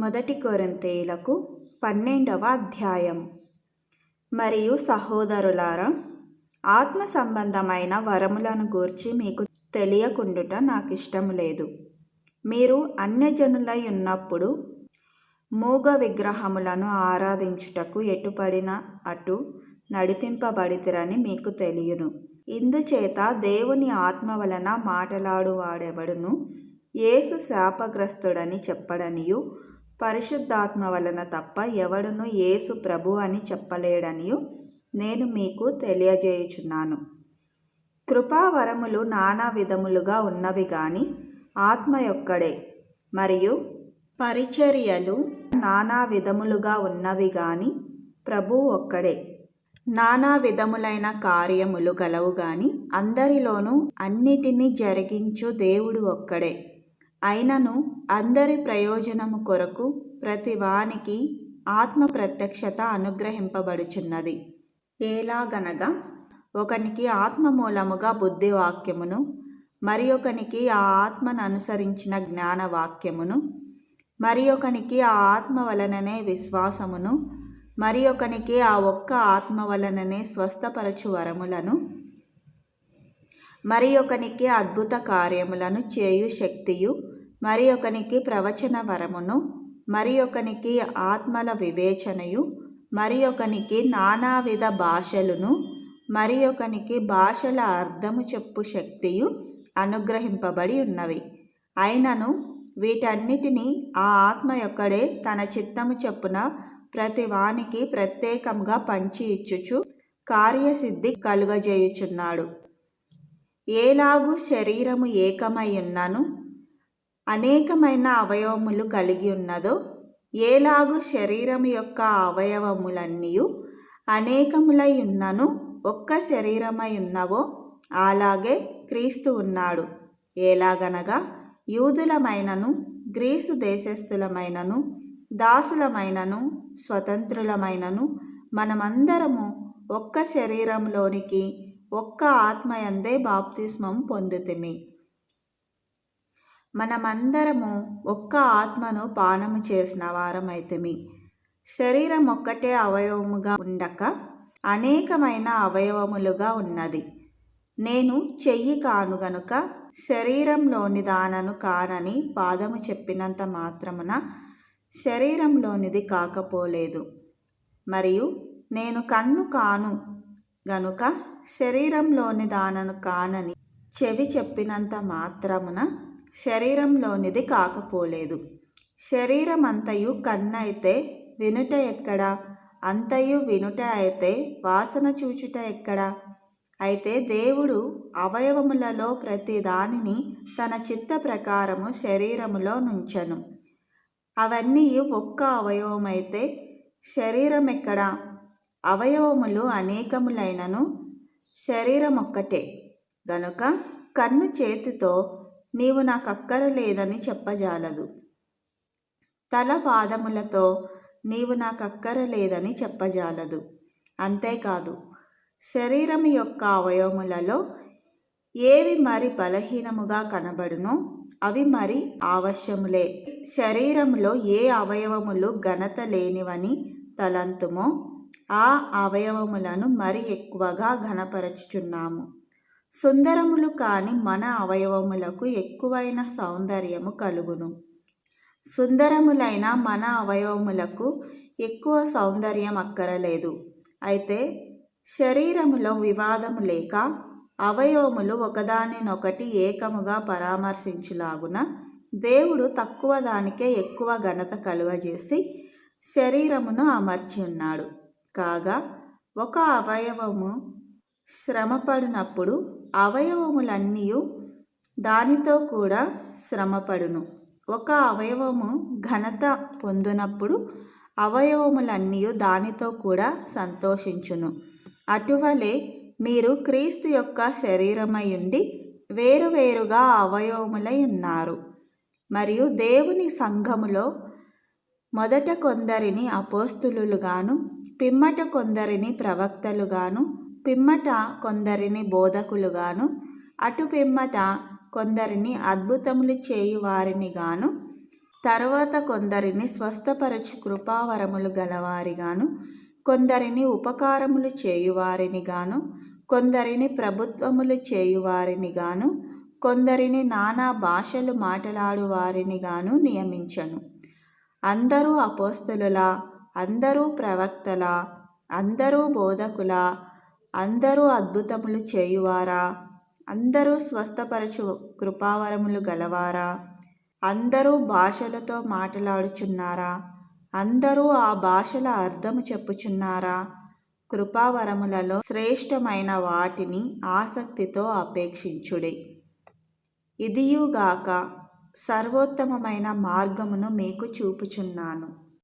మొదటి కొరింథీయులకు 12వ అధ్యాయం. మరియు సహోదరులారా, ఆత్మ సంబంధమైన వరములను గూర్చి మీకు తెలియకుండుట నాకు ఇష్టము లేదు. మీరు అన్యజనులై ఉన్నప్పుడు మూగ విగ్రహములను ఆరాధించుటకు ఎటుపడిన అటు నడిపింపబడితిరని మీకు తెలియును. ఇందుచేత దేవుని ఆత్మ వలన మాటలాడువాడెవడును యేసు శాపగ్రస్తుడని చెప్పడనియు, పరిశుద్ధాత్మ వలన తప్ప ఎవడును యేసు ప్రభు అని చెప్పలేడనియు నేను మీకు తెలియజేయుచున్నాను. కృపావరములు నానా విధములుగా ఉన్నవి గాని ఆత్మ యొక్కడే. మరియు పరిచర్యలు నానా విధములుగా ఉన్నవి గాని ప్రభువు ఒక్కడే. నానా విధములైన కార్యములు గలవు గాని అందరిలోనూ అన్నిటినీ జరిగించు దేవుడు ఒక్కడే. అయినను అందరి ప్రయోజనము కొరకు ప్రతి వానికి ఆత్మ ప్రత్యక్షత అనుగ్రహింపబడుచున్నది. ఎలాగనగా ఒకనికి ఆత్మ మూలముగా బుద్ధివాక్యమును, మరి ఒకనికి ఆ ఆత్మను అనుసరించిన జ్ఞానవాక్యమును, మరి ఒకనికి ఆ ఆత్మ వలననే విశ్వాసమును, మరి ఒకనికి ఆ ఒక్క ఆత్మ వలననే స్వస్థపరచు వరములను, మరి ఒకనికి అద్భుత కార్యములను చేయు శక్తియు, మరి ఒకనికి ప్రవచన వరమును, మరి ఒకనికి ఆత్మల వివేచనయు, మరి ఒకనికి నానావిధ భాషలును, మరి ఒకనికి భాషల అర్థము చెప్పు శక్తియు అనుగ్రహింపబడి ఉన్నవి. అయినను వీటన్నిటినీ ఆ ఆత్మ యొక్కడే తన చిత్తము చొప్పున ప్రతి వానికి ప్రత్యేకంగా పంచి ఇచ్చుచు కార్యసిద్ధి కలుగజేయుచున్నాడు. ఏలాగు శరీరము ఏకమై ఉన్నను అనేకమైన అవయవములు కలిగి ఉన్నదో, ఏలాగు శరీరము యొక్క అవయవములన్నీయు అనేకములై ఉన్నను ఒక్క శరీరమై ఉన్నవో, అలాగే క్రీస్తు ఉన్నాడు. ఎలాగనగా యూదులమైనను, గ్రీసు దేశస్థులమైనను, దాసులమైనను, స్వతంత్రులమైనను మనమందరము ఒక్క శరీరంలోనికి ఒక్క ఆత్మయందే బాప్తిస్మము పొందితిమి. మనమందరము ఒక్క ఆత్మను పానము చేసిన వారమైతిమి. శరీరం ఒక్కటే అవయవముగా ఉండక అనేకమైన అవయవములుగా ఉన్నది. నేను చెయ్యి కాను గనుక శరీరంలోని దానను కానని పాదము చెప్పినంత మాత్రమున శరీరంలోనిది కాకపోలేదు. మరియు నేను కన్ను కాను గనుక శరీరంలోని దానను కానని చెవి చెప్పినంత మాత్రమున శరీరంలోనిది కాకపోలేదు. శరీరమంతయు కన్నైతే వినుట ఎక్కడ? అంతయు వినుట అయితే వాసన చూచుట ఎక్కడ? అయితే దేవుడు అవయవములలో ప్రతి దానిని తన చిత్త ప్రకారము శరీరములో నుంచెను. అవన్నీ ఒక్క అవయవమైతే శరీరం ఎక్కడ? అవయవములు అనేకములైనను శరీరం ఒక్కటే. గనుక కన్ను చేతితో నీవు నాకక్కరలేదని చెప్పజాలదు. తల పాదములతో నీవు నాకక్కరలేదని చెప్పజాలదు. అంతేకాదు, శరీరము యొక్క అవయవములలో ఏవి మరి బలహీనముగా కనబడునో అవి మరి ఆవశ్యములే. శరీరములో ఏ అవయవములు ఘనత లేనివని తలంతుమో ఆ అవయవములను మరి ఎక్కువగా ఘనపరచుచున్నాము. సుందరములు కాని మన అవయవములకు ఎక్కువైన సౌందర్యము కలుగును. సుందరములైన మన అవయవములకు ఎక్కువ సౌందర్యం అక్కరలేదు. అయితే శరీరములో వివాదము లేక అవయవములు ఒకదానినొకటి ఏకముగా పరామర్శించులాగున దేవుడు తక్కువ దానికే ఎక్కువ ఘనత కలుగజేసి శరీరమును అమర్చి ఉన్నాడు. కాగా ఒక అవయవము శ్రమపడినప్పుడు అవయవములన్నీ దానితో కూడా శ్రమపడును. ఒక అవయవము ఘనత పొందినప్పుడు అవయవములన్నీ దానితో కూడా సంతోషించును. అటువలే మీరు క్రీస్తు యొక్క శరీరమై ఉండి వేరువేరుగా అవయవములై ఉన్నారు. మరియు దేవుని సంఘములో మొదట కొందరిని అపోస్తలులుగాను, పిమ్మట కొందరిని ప్రవక్తలుగాను, పిమ్మట కొందరిని బోధకులుగాను, అటు పిమ్మట కొందరిని అద్భుతములు చేయువారిని గాను తరువాత కొందరిని స్వస్థపరచు కృపావరములు గలవారిగాను, కొందరిని ఉపకారములు చేయువారినిగాను, కొందరిని ప్రభుత్వములు చేయువారినిగాను, కొందరిని నానా భాషలు మాట్లాడువారినిగాను నియమించెను. అందరూ అపోస్తలులా? అందరూ ప్రవక్తలా? అందరూ బోధకులా? అందరూ అద్భుతములు చేయువారా? అందరూ స్వస్థపరచు కృపావరములు గలవారా? అందరూ భాషలతో మాట్లాడుచున్నారా? అందరూ ఆ భాషల అర్థము చెప్పుచున్నారా? కృపావరములలో శ్రేష్టమైన వాటిని ఆసక్తితో అపేక్షించుడి. ఇదియుగాక సర్వోత్తమమైన మార్గమును మీకు చూపుచున్నాను.